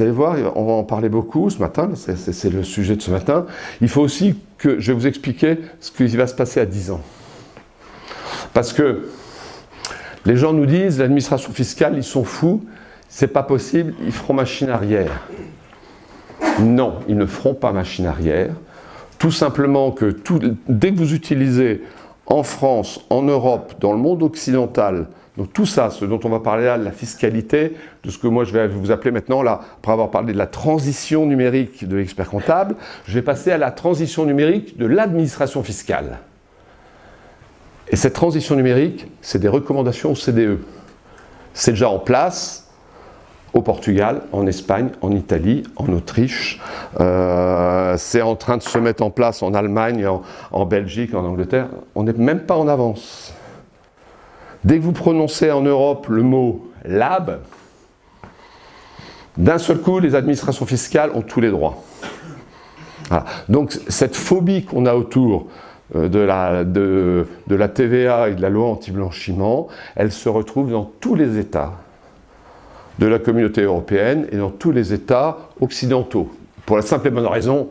vous allez voir, on va en parler beaucoup ce matin, c'est le sujet de ce matin. Il faut aussi que je vais vous expliquer ce qui va se passer à 10 ans. Parce que les gens nous disent, l'administration fiscale, ils sont fous, c'est pas possible, ils feront machine arrière. Non, ils ne feront pas machine arrière. Tout simplement que dès que vous utilisez en France, en Europe, dans le monde occidental, donc tout ça, ce dont on va parler là, de la fiscalité, de ce que moi je vais vous appeler maintenant, là, après avoir parlé de la transition numérique de l'expert comptable, je vais passer à la transition numérique de l'administration fiscale. Et cette transition numérique, c'est des recommandations au CDE. C'est déjà en place au Portugal, en Espagne, en Italie, en Autriche. C'est en train de se mettre en place en Allemagne, en Belgique, en Angleterre. On n'est même pas en avance. Dès que vous prononcez en Europe le mot « lab », d'un seul coup, les administrations fiscales ont tous les droits. Voilà. Donc, cette phobie qu'on a autour de la TVA et de la loi anti-blanchiment, elle se retrouve dans tous les États de la communauté européenne et dans tous les États occidentaux. Pour la simple et bonne raison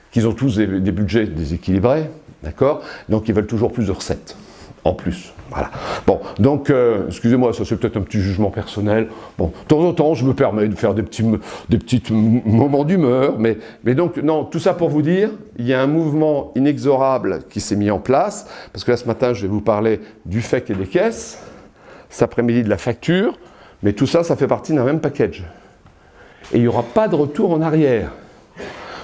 qu'ils ont tous des budgets déséquilibrés, d'accord ? Donc, ils veulent toujours plus de recettes, en plus. Voilà. Bon, donc, excusez-moi, ça c'est peut-être un petit jugement personnel. Bon, de temps en temps, je me permets de faire des petits moments d'humeur, mais donc, non, tout ça pour vous dire, il y a un mouvement inexorable qui s'est mis en place, parce que là, ce matin, je vais vous parler du FEC et des caisses, cet après-midi de la facture, mais tout ça, ça fait partie d'un même package. Et il n'y aura pas de retour en arrière.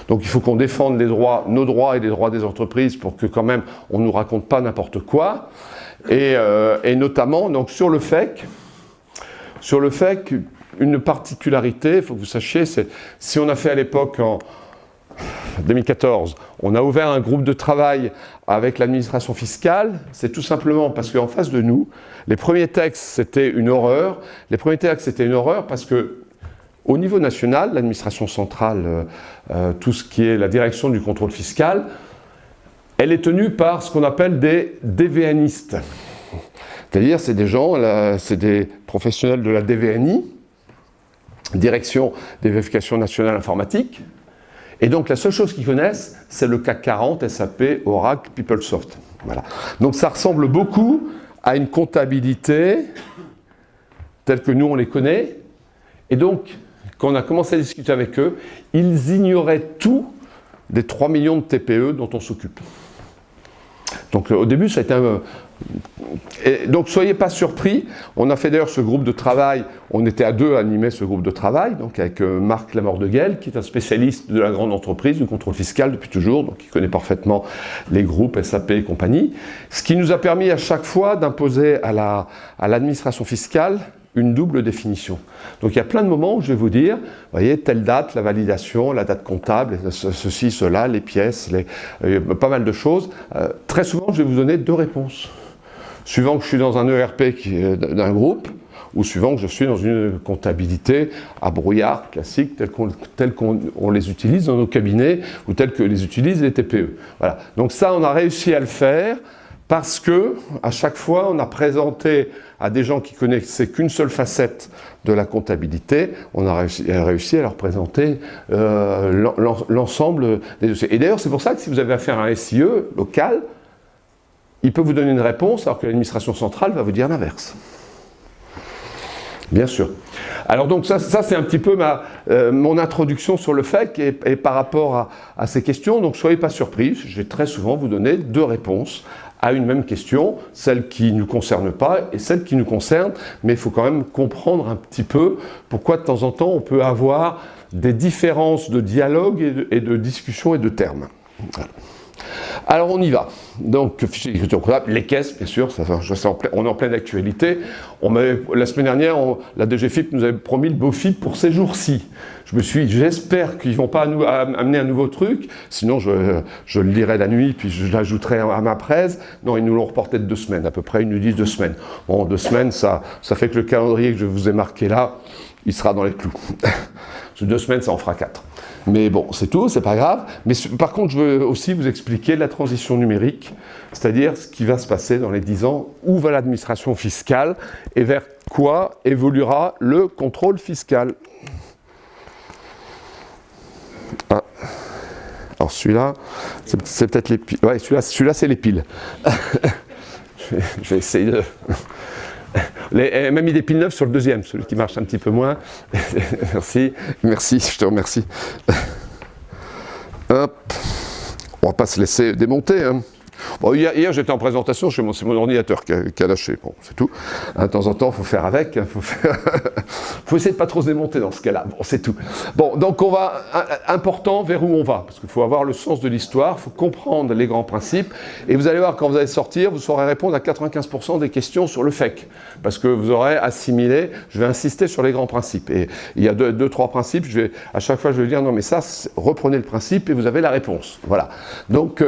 Donc, il faut qu'on défende les droits, nos droits et les droits des entreprises pour que, quand même, on ne nous raconte pas n'importe quoi. Et notamment, donc, sur le FEC, une particularité, il faut que vous sachiez, c'est si on a fait à l'époque, en 2014, on a ouvert un groupe de travail avec l'administration fiscale, c'est tout simplement parce qu'en face de nous, les premiers textes, c'était une horreur. Les premiers textes, c'était une horreur parce que, au niveau national, l'administration centrale, tout ce qui est la direction du contrôle fiscal, elle est tenue par ce qu'on appelle des DVNistes. C'est-à-dire, c'est des gens, c'est des professionnels de la DVNI, Direction des vérifications nationales informatiques. Et donc, la seule chose qu'ils connaissent, c'est le CAC 40, SAP, Oracle, PeopleSoft. Voilà. Donc, ça ressemble beaucoup à une comptabilité telle que nous, on les connaît. Et donc, quand on a commencé à discuter avec eux, ils ignoraient tout des 3 millions de TPE dont on s'occupe. Donc au début, ça a été un... Et donc soyez pas surpris, on a fait d'ailleurs ce groupe de travail, on était à deux à animer ce groupe de travail, donc avec Marc Lamordeguel, qui est un spécialiste de la grande entreprise, du contrôle fiscal depuis toujours, donc il connaît parfaitement les groupes SAP et compagnie, ce qui nous a permis à chaque fois d'imposer à l'administration fiscale une double définition. Donc il y a plein de moments où je vais vous dire, vous voyez, telle date, la validation, la date comptable, ceci, cela, les pièces, pas mal de choses. Très souvent, je vais vous donner deux réponses. Suivant que je suis dans un ERP d'un groupe, ou suivant que je suis dans une comptabilité à brouillard classique, telle qu'on les utilise dans nos cabinets, ou telle que les utilisent les TPE. Voilà. Donc ça, on a réussi à le faire, parce que, à chaque fois, on a présenté à des gens qui connaissaient qu'une seule facette de la comptabilité, on a réussi à leur présenter l'ensemble des dossiers. Et d'ailleurs, c'est pour ça que si vous avez affaire à un SIE local, il peut vous donner une réponse, alors que l'administration centrale va vous dire l'inverse. Bien sûr. Alors donc ça c'est un petit peu mon introduction sur le FEC et par rapport à ces questions. Donc soyez pas surpris, je vais très souvent vous donner deux réponses à une même question, celle qui ne nous concerne pas et celle qui nous concerne, mais il faut quand même comprendre un petit peu pourquoi de temps en temps on peut avoir des différences de dialogue et de discussion et de termes. Voilà. Alors on y va. Donc fichier d'écriture comptable, les caisses, bien sûr, on est en pleine actualité. La semaine dernière, la DGFiP nous avait promis le BOFIP pour ces jours-ci. J'espère qu'ils ne vont pas amener un nouveau truc, sinon je le lirai la nuit, puis je l'ajouterai à ma presse. Non, ils nous l'ont reporté de 2 semaines, à peu près, ils nous disent 2 semaines. Bon, 2 semaines, ça fait que le calendrier que je vous ai marqué là, il sera dans les clous. Sur 2 semaines, ça en fera 4. Mais bon, c'est tout, c'est pas grave. Mais par contre, je veux aussi vous expliquer la transition numérique, c'est-à-dire ce qui va se passer dans les 10 ans, où va l'administration fiscale et vers quoi évoluera le contrôle fiscal. Alors celui-là, c'est peut-être les piles. Ouais, celui-là c'est les piles. Je vais essayer de... Elle m'a mis des piles neuves sur le deuxième, celui qui marche un petit peu moins. Merci, je te remercie. Hop. On va pas se laisser démonter. Hein. Bon, hier j'étais en présentation, c'est mon ordinateur qui a lâché. Bon, c'est tout. De temps en temps, il faut faire avec. Faut essayer de pas trop se démonter dans ce cas-là. Bon, c'est tout. Bon, donc on va... Important vers où on va. Parce qu'il faut avoir le sens de l'histoire, il faut comprendre les grands principes. Et vous allez voir, quand vous allez sortir, vous saurez répondre à 95% des questions sur le FEC. Parce que vous aurez assimilé, je vais insister sur les grands principes. Et il y a deux, trois principes, à chaque fois je vais dire, non mais ça, reprenez le principe et vous avez la réponse. Voilà. Donc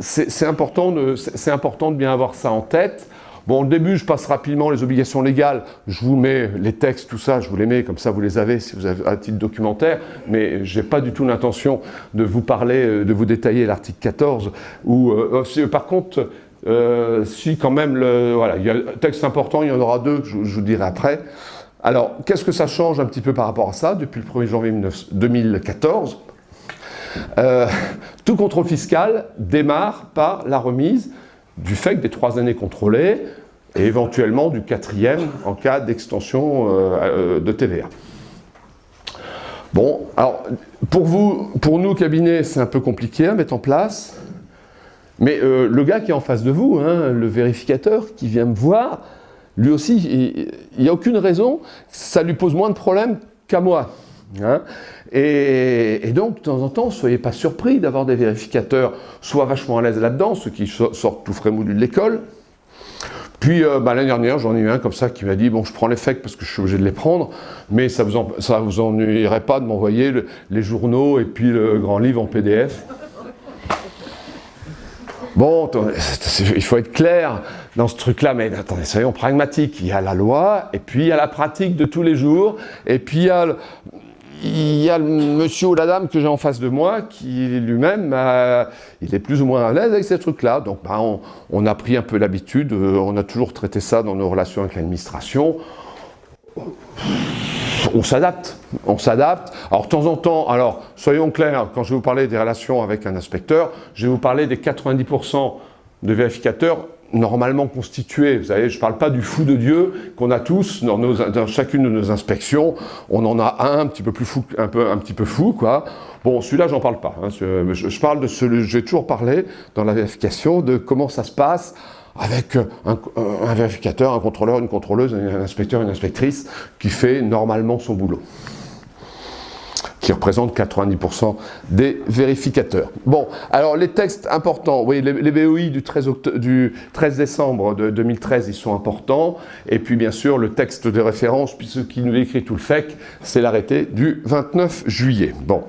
c'est important de bien avoir ça en tête. Bon, au début, je passe rapidement les obligations légales. Je vous mets les textes, tout ça, je vous les mets, comme ça vous les avez si vous avez un titre documentaire. Mais je n'ai pas du tout l'intention de vous parler, de vous détailler l'article 14. Par contre, si quand même, voilà, il y a un texte important, il y en aura deux que je vous dirai après. Alors, qu'est-ce que ça change un petit peu par rapport à ça depuis le 1er janvier 2014 ? Tout contrôle fiscal démarre par la remise du FEC des 3 années contrôlées et éventuellement du 4e en cas d'extension de TVA. Bon, alors pour nous cabinet, c'est un peu compliqué à mettre en place, mais le gars qui est en face de vous, hein, le vérificateur qui vient me voir, lui aussi, il n'y a aucune raison, ça lui pose moins de problèmes qu'à moi. Hein, et donc, de temps en temps, ne soyez pas surpris d'avoir des vérificateurs soit vachement à l'aise là-dedans, ceux qui sortent tout frais moulus de l'école. Puis, l'année dernière, j'en ai eu un comme ça qui m'a dit « Bon, je prends les FEC parce que je suis obligé de les prendre, mais ça vous ennuierait pas de m'envoyer les journaux et puis le grand livre en PDF ?» Bon, il faut être clair dans ce truc-là, mais attendez, soyons pragmatiques. Il y a la loi, et puis il y a la pratique de tous les jours, et puis il y a le monsieur ou la dame que j'ai en face de moi qui lui-même, il est plus ou moins à l'aise avec ces trucs-là. Donc on a pris un peu l'habitude, on a toujours traité ça dans nos relations avec l'administration. On s'adapte. Alors de temps en temps, soyons clairs, quand je vais vous parler des relations avec un inspecteur, je vais vous parler des 90% de vérificateurs normalement constitués. Vous savez, je ne parle pas du fou de Dieu qu'on a tous dans chacune de nos inspections. On en a un petit peu plus fou, un petit peu fou, quoi. Bon, celui-là, j'en parle pas. Hein. Je parle de celui, j'ai toujours parlé dans la vérification de comment ça se passe avec un vérificateur, un contrôleur, une contrôleuse, un inspecteur, une inspectrice qui fait normalement son boulot, qui représente 90% des vérificateurs. Bon, alors les textes importants, oui, les BOI du 13 décembre de 2013, ils sont importants, et puis bien sûr le texte de référence, puis ce qui nous écrit tout le FEC, c'est l'arrêté du 29 juillet. Bon,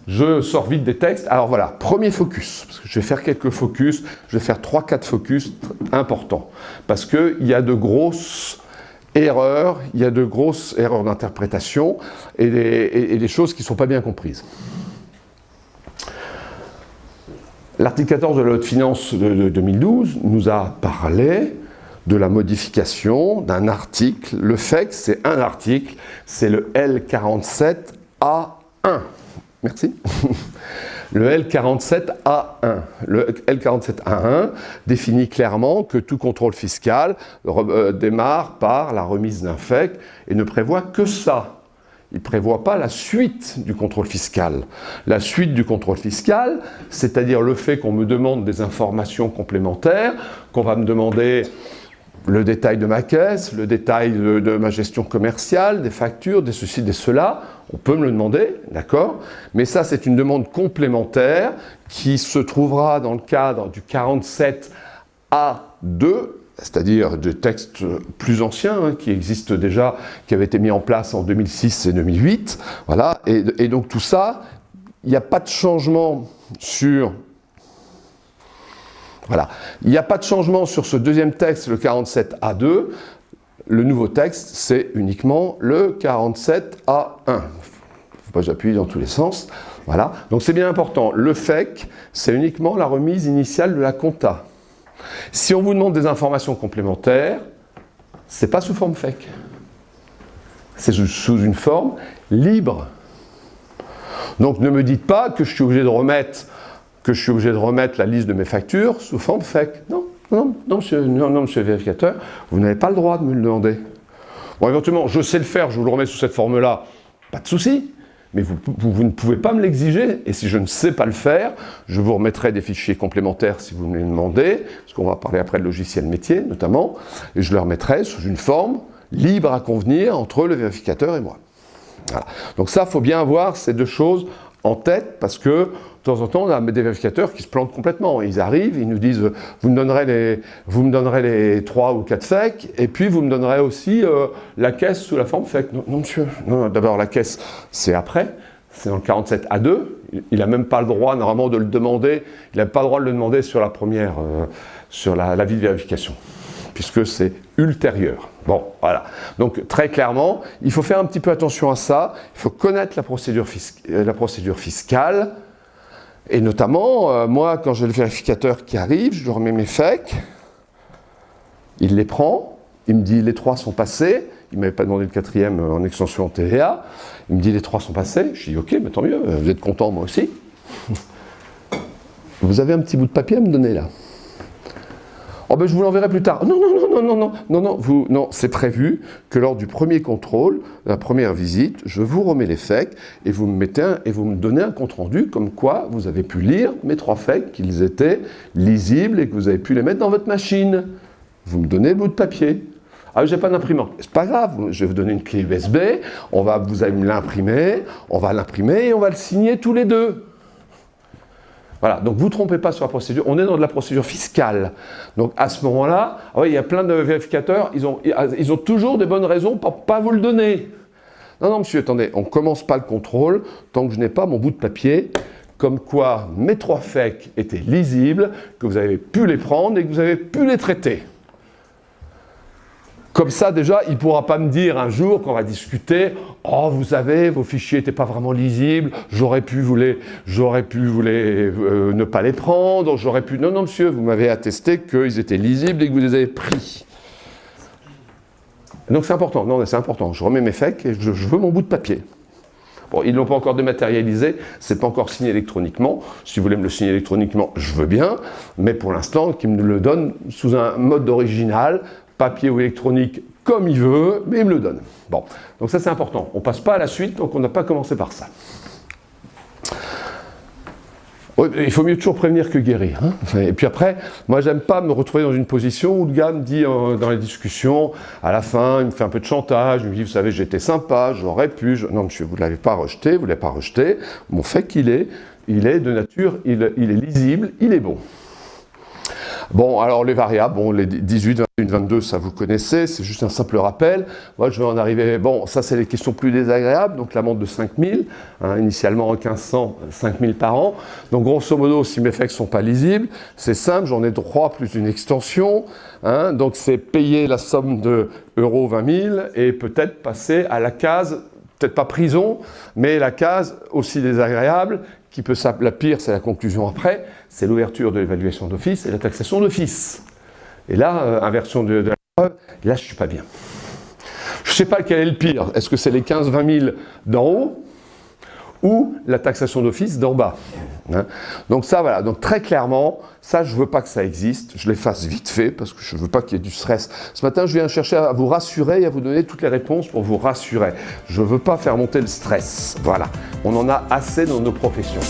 je sors vite des textes. Alors voilà, premier focus, parce que je vais faire quelques focus, je vais faire 3-4 focus importants, parce qu'il y a de grosses erreurs, il y a de grosses erreurs d'interprétation et des choses qui ne sont pas bien comprises. L'article 14 de la loi de finances de 2012 nous a parlé de la modification d'un article. Le FEC, c'est un article, c'est le L47A1. Merci. Le L47A1. Le L47A1 définit clairement que tout contrôle fiscal démarre par la remise d'un FEC et ne prévoit que ça. Il ne prévoit pas la suite du contrôle fiscal. La suite du contrôle fiscal, c'est-à-dire le fait qu'on me demande des informations complémentaires, qu'on va me demander le détail de ma caisse, le détail de ma gestion commerciale, des factures, des ceci, des cela, on peut me le demander, d'accord? Mais ça, c'est une demande complémentaire qui se trouvera dans le cadre du 47A2, c'est-à-dire des textes plus anciens, hein, qui existent déjà, qui avaient été mis en place en 2006 et 2008. Voilà. Et donc tout ça, il n'y a pas de changement sur... Voilà. Il n'y a pas de changement sur ce deuxième texte, le 47A2. Le nouveau texte, c'est uniquement le 47A1. Il ne faut pas que j'appuie dans tous les sens. Voilà. Donc c'est bien important. Le FEC, c'est uniquement la remise initiale de la compta. Si on vous demande des informations complémentaires, ce n'est pas sous forme FEC. C'est sous une forme libre. Donc ne me dites pas que je suis obligé de remettre, la liste de mes factures sous forme FEC. Non, monsieur le vérificateur, vous n'avez pas le droit de me le demander. Bon, éventuellement, je sais le faire, je vous le remets sous cette forme-là, pas de souci. Mais vous ne pouvez pas me l'exiger, et si je ne sais pas le faire, je vous remettrai des fichiers complémentaires si vous me les demandez, parce qu'on va parler après de logiciel métier notamment, et je le remettrai sous une forme libre à convenir entre le vérificateur et moi. Voilà. Donc ça, il faut bien avoir ces deux choses en tête, parce que de temps en temps, on a des vérificateurs qui se plantent complètement. Ils arrivent, ils nous disent vous me donnerez les 3 ou 4 FEC, et puis vous me donnerez aussi la caisse sous la forme FEC. Non, monsieur. Non, d'abord, la caisse, c'est après. C'est dans le 47A2. Il n'a même pas le droit, normalement, de le demander. Il n'a pas le droit de le demander sur la première, sur l'avis de vérification, puisque c'est ultérieur. Bon, voilà. Donc, très clairement, il faut faire un petit peu attention à ça. Il faut connaître la procédure fiscale. Et notamment, moi, quand j'ai le vérificateur qui arrive, je lui remets mes FEC, il les prend, il me dit les 3 sont passés, il ne m'avait pas demandé le 4e en extension en TVA, il me dit les 3 sont passés, je dis ok, mais tant mieux, vous êtes content, moi aussi. Vous avez un petit bout de papier à me donner là? Oh ben je vous l'enverrai plus tard. Non, c'est prévu que lors du premier contrôle, la première visite, je vous remets les FEC et vous me donnez un compte rendu comme quoi vous avez pu lire mes 3 FEC, qu'ils étaient lisibles et que vous avez pu les mettre dans votre machine. Vous me donnez le bout de papier. Ah, j'ai pas d'imprimante. C'est pas grave, je vais vous donner une clé USB, vous allez me l'imprimer, on va l'imprimer et on va le signer tous les deux. Voilà, donc vous ne trompez pas sur la procédure, on est dans de la procédure fiscale. Donc à ce moment-là, il y a plein de vérificateurs, ils ont toujours des bonnes raisons pour ne pas vous le donner. Non, monsieur, attendez, on ne commence pas le contrôle tant que je n'ai pas mon bout de papier, comme quoi mes 3 FEC étaient lisibles, que vous avez pu les prendre et que vous avez pu les traiter. Comme ça, déjà, il ne pourra pas me dire un jour, quand on va discuter, « Oh, vous savez, vos fichiers n'étaient pas vraiment lisibles, j'aurais pu ne pas les prendre, j'aurais pu... » Non, monsieur, vous m'avez attesté qu'ils étaient lisibles et que vous les avez pris. Donc c'est important, c'est important. Je remets mes FEC et je veux mon bout de papier. Bon, ils ne l'ont pas encore dématérialisé, c'est pas encore signé électroniquement. Si vous voulez me le signer électroniquement, je veux bien, mais pour l'instant, qu'ils me le donnent sous un mode original, papier ou électronique, comme il veut, mais il me le donne. Bon, donc ça c'est important. On ne passe pas à la suite, donc on n'a pas commencé par ça. Il faut mieux toujours prévenir que guérir. Hein. Et puis après, moi j'aime pas me retrouver dans une position où le gars me dit dans les discussions, à la fin, il me fait un peu de chantage, il me dit, vous savez, j'étais sympa, j'aurais pu... Non monsieur, vous ne l'avez pas rejeté, vous ne l'avez pas rejeté. Mon fait qu'il est de nature, il est lisible, il est bon. Bon, alors les variables, bon, les 18, 21, 22, ça vous connaissez, c'est juste un simple rappel. Moi, je vais en arriver, bon, ça c'est les questions plus désagréables, donc l'amende de 5 000, initialement en 1500, 5 000 par an. Donc grosso modo, si mes FEC ne sont pas lisibles, c'est simple, j'en ai droit plus une extension, donc c'est payer la somme de € 20 000 et peut-être passer à la case, peut-être pas prison, mais la case aussi désagréable, qui peut la pire, c'est la conclusion après, c'est l'ouverture de l'évaluation d'office et la taxation d'office. Et là, inversion de la preuve, là je ne suis pas bien. Je ne sais pas quel est le pire, est-ce que c'est les 15-20 000 d'en haut ou la taxation d'office d'en bas. Donc ça, voilà, donc très clairement, ça je ne veux pas que ça existe, je l'efface vite fait parce que je ne veux pas qu'il y ait du stress. Ce matin, je viens chercher à vous rassurer et à vous donner toutes les réponses pour vous rassurer. Je ne veux pas faire monter le stress, voilà. On en a assez dans nos professions.